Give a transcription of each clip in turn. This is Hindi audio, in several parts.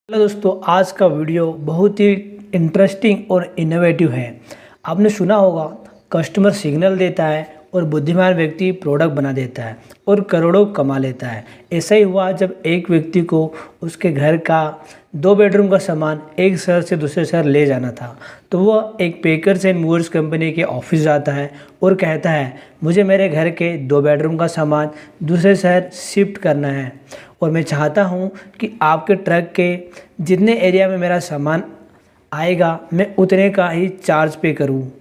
हेलो दोस्तों, आज का वीडियो बहुत ही इंटरेस्टिंग और इनोवेटिव है। आपने सुना होगा, कस्टमर सिग्नल देता है और बुद्धिमान व्यक्ति प्रोडक्ट बना देता है और करोड़ों कमा लेता है। ऐसा ही हुआ जब एक व्यक्ति को उसके घर का 2 बेडरूम का सामान एक शहर से दूसरे शहर ले जाना था। तो वह एक पेकर्स एंड मूवर्स कंपनी के ऑफिस जाता है और कहता है, मुझे मेरे घर के 2 बेडरूम का सामान दूसरे शहर शिफ्ट करना है और मैं चाहता हूँ कि आपके ट्रक के जितने एरिया में मेरा सामान आएगा मैं उतने का ही चार्ज पे करूँ।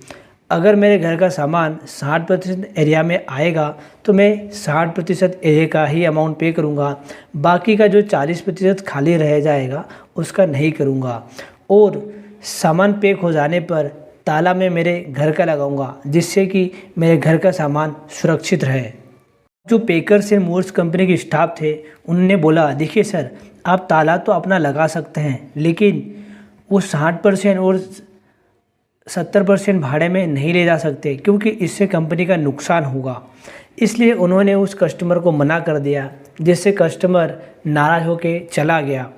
अगर मेरे घर का सामान 60% एरिया में आएगा तो मैं 60% एरिया का ही अमाउंट पे करूँगा, बाकी का जो 40% खाली रह जाएगा उसका नहीं करूँगा। और सामान पैक हो जाने पर ताला मैं मेरे घर का लगाऊँगा, जिससे कि मेरे घर का सामान सुरक्षित रहे। जो पेकर्स एंड मूवर्स कंपनी के स्टाफ थे उन्होंने बोला, देखिए सर, आप ताला तो अपना लगा सकते हैं, लेकिन वो 60% और 70% भाड़े में नहीं ले जा सकते, क्योंकि इससे कंपनी का नुकसान होगा। इसलिए उन्होंने उस कस्टमर को मना कर दिया, जिससे कस्टमर नाराज़ होकर चला गया।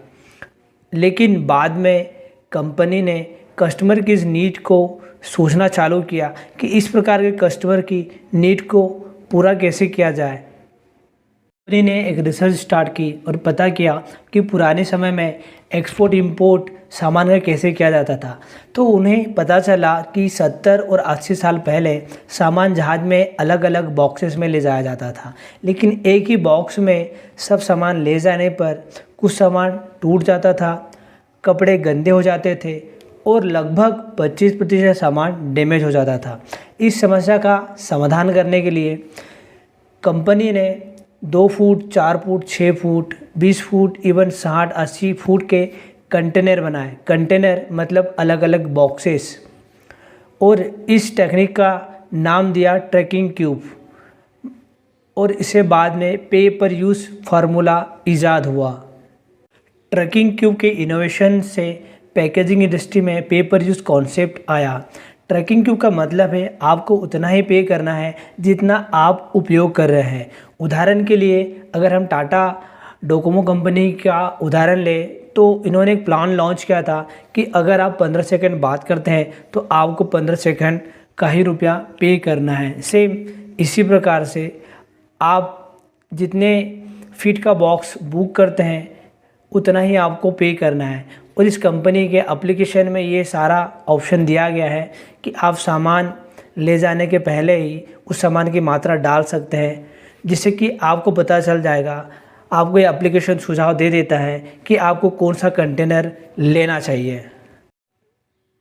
लेकिन बाद में कंपनी ने कस्टमर की इस नीड को सोचना चालू किया कि इस प्रकार के कस्टमर की नीड को पूरा कैसे किया जाए। कंपनी ने एक रिसर्च स्टार्ट की और पता किया कि पुराने समय में एक्सपोर्ट इंपोर्ट सामान का कैसे किया जाता था। तो उन्हें पता चला कि 70 और 80 साल पहले सामान जहाज़ में अलग अलग बॉक्सेस में ले जाया जाता था, लेकिन एक ही बॉक्स में सब सामान ले जाने पर कुछ सामान टूट जाता था, कपड़े गंदे हो जाते थे और लगभग 25% सामान डैमेज हो जाता था। इस समस्या का समाधान करने के लिए कंपनी ने 2 foot, 4 foot, 6 foot, 20 foot, even 60-80 foot के कंटेनर बनाए। कंटेनर मतलब अलग अलग बॉक्सेस, और इस टेक्निक का नाम दिया ट्रैकिंग क्यूब, और इसे बाद में पे पर यूज़ फार्मूला ईजाद हुआ। ट्रैकिंग क्यूब के इनोवेशन से पैकेजिंग इंडस्ट्री में पे पर यूज़ कॉन्सेप्ट आया। ट्रैकिंग क्यूब का मतलब है आपको उतना ही पे करना है जितना आप उपयोग कर रहे हैं। उदाहरण के लिए अगर हम टाटा डोकोमो कंपनी का उदाहरण लें, तो इन्होंने एक प्लान लॉन्च किया था कि अगर आप 15 सेकंड बात करते हैं तो आपको 15 सेकंड का ही रुपया पे करना है। सेम इसी प्रकार से आप जितने फीट का बॉक्स बुक करते हैं उतना ही आपको पे करना है। और इस कंपनी के एप्लीकेशन में ये सारा ऑप्शन दिया गया है कि आप सामान ले जाने के पहले ही उस सामान की मात्रा डाल सकते हैं, जिससे कि आपको पता चल जाएगा। आपको ये एप्लीकेशन सुझाव दे देता है कि आपको कौन सा कंटेनर लेना चाहिए।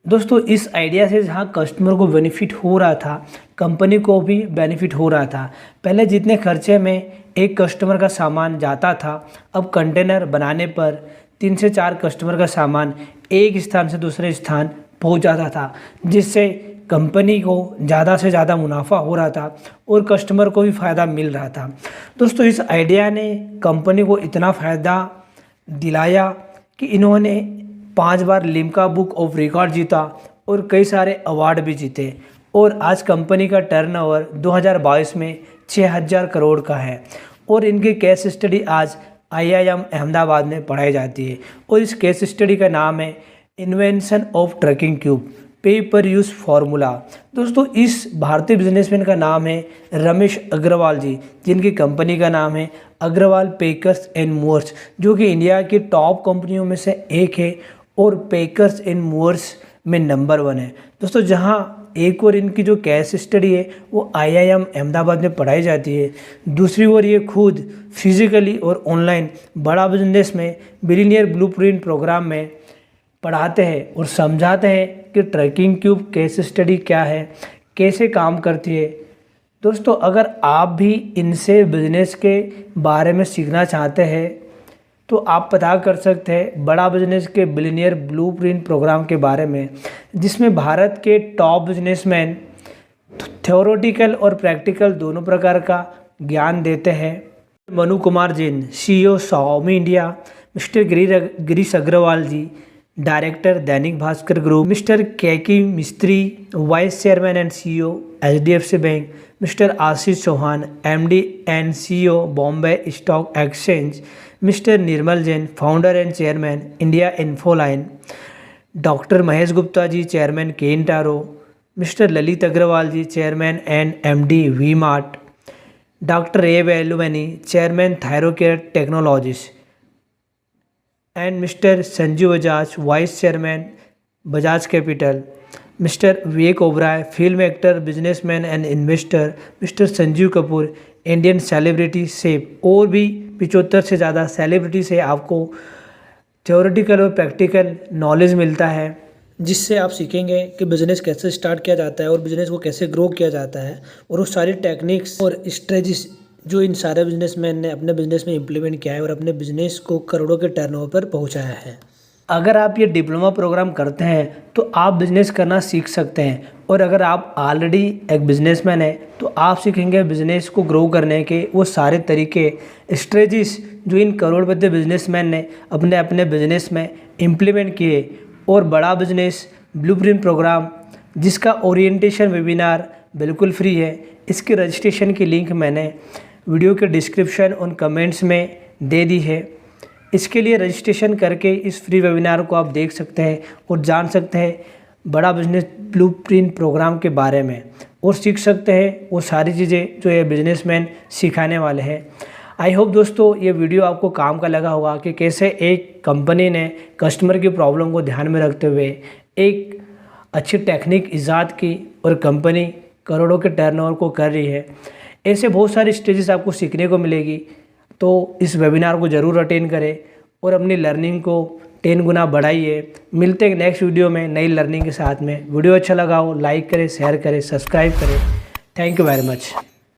दोस्तों, इस आइडिया से जहाँ कस्टमर को बेनिफिट हो रहा था, कंपनी को भी बेनिफिट हो रहा था। पहले जितने खर्चे में एक कस्टमर का सामान जाता था, अब कंटेनर बनाने पर 3 से 4 कस्टमर का सामान एक स्थान से दूसरे स्थान पहुंच जाता था, जिससे कंपनी को ज़्यादा से ज़्यादा मुनाफा हो रहा था और कस्टमर को भी फ़ायदा मिल रहा था। दोस्तों, इस आइडिया ने कंपनी को इतना फ़ायदा दिलाया कि इन्होंने 5 बार लिम्का बुक ऑफ रिकॉर्ड जीता और कई सारे अवार्ड भी जीते। और आज कंपनी का टर्नओवर 2022 में 6000 करोड़ का है, और इनकी केस स्टडी आज IIM अहमदाबाद में पढ़ाई जाती है। और इस केस स्टडी का नाम है इन्वेंशन ऑफ ट्रैकिंग क्यूब, पे पर यूज़ फार्मूला। दोस्तों, इस भारतीय बिजनेसमैन का नाम है रमेश अग्रवाल जी, जिनकी कंपनी का नाम है अग्रवाल पेकर्स एंड मूवर्स, जो कि इंडिया की टॉप कंपनियों में से एक है और पेकर्स एंड मूवर्स में नंबर 1 है। दोस्तों, जहां एक और इनकी जो केस स्टडी है वो IIM अहमदाबाद में पढ़ाई जाती है, दूसरी ओर ये खुद फिजिकली और ऑनलाइन बड़ा बिजनेस में बिलियनियर ब्लूप्रिंट प्रोग्राम में पढ़ाते हैं और समझाते हैं कि ट्रैकिंग क्यूब केस स्टडी क्या है, कैसे काम करती है। दोस्तों, अगर आप भी इनसे बिजनेस के बारे में सीखना चाहते हैं तो आप पता कर सकते हैं बड़ा बिजनेस के बिलियनियर ब्लूप्रिंट प्रोग्राम के बारे में, जिसमें भारत के टॉप बिजनेसमैन थ्योरेटिकल और प्रैक्टिकल दोनों प्रकार का ज्ञान देते हैं। Manu Kumar Jain, CEO Swami India, mister Girish Agarwal ji, director Dainik Bhaskar group, mister Keki Mistry, vice chairman and CEO HDFC bank, mister Ashish Chauhan, MD and CEO Bombay stock exchange, mister Nirmal Jain, founder and chairman India Infoline, doctor Mahesh Gupta ji, chairman Kent RO, mister Lalit Agarwal ji, chairman and MD we mart, doctor A Velumani, chairman Thyrocare technologies, and mister Sanjeev Bajaj, vice chairman Bajaj capital, mister Vivek Oberoi, film actor, businessman and investor, mister Sanjeev Kapoor, Indian celebrity chef. और भी 75 से ज़्यादा सेलिब्रिटी से आपको थ्योरेटिकल और प्रैक्टिकल नॉलेज मिलता है, जिससे आप सीखेंगे कि बिज़नेस कैसे स्टार्ट किया जाता है और बिज़नेस को कैसे ग्रो किया जाता है, और वो सारी टेक्निक्स और स्ट्रेटजीज जो इन सारे बिजनेसमैन ने अपने बिज़नेस में इम्प्लीमेंट किया है और अपने बिज़नेस को करोड़ों के टर्नओवर पर पहुंचाया है। अगर आप ये डिप्लोमा प्रोग्राम करते हैं तो आप बिज़नेस करना सीख सकते हैं, और अगर आप ऑलरेडी एक बिज़नेसमैन हैं तो आप सीखेंगे बिज़नेस को ग्रो करने के वो सारे तरीके, स्ट्रेटजीज जो इन करोड़पति बिजनेसमैन ने अपने अपने बिज़नेस में इम्प्लीमेंट किए। और बड़ा बिज़नेस ब्लूप्रिंट प्रोग्राम, जिसका ओरिएंटेशन वेबिनार बिल्कुल फ्री है, इसके रजिस्ट्रेशन की लिंक मैंने वीडियो के डिस्क्रिप्शन और कमेंट्स में दे दी है। इसके लिए रजिस्ट्रेशन करके इस फ्री वेबिनार को आप देख सकते हैं और जान सकते हैं बड़ा बिजनेस ब्लूप्रिंट प्रोग्राम के बारे में, और सीख सकते हैं वो सारी चीज़ें जो ये बिजनेसमैन सिखाने वाले हैं। आई होप दोस्तों ये वीडियो आपको काम का लगा होगा कि कैसे एक कंपनी ने कस्टमर की प्रॉब्लम को ध्यान में रखते हुए एक अच्छी टेक्निक ईजाद की और कंपनी करोड़ों के टर्नओवर को कर रही है। ऐसे बहुत सारी स्टेजेस आपको सीखने को मिलेगी, तो इस वेबिनार को ज़रूर अटेंड करें और अपनी लर्निंग को 10 गुना बढ़ाइए। मिलते हैं नेक्स्ट वीडियो में नई लर्निंग के साथ में। वीडियो अच्छा लगा हो लाइक करें, शेयर करें, सब्सक्राइब करें। Thank you very much.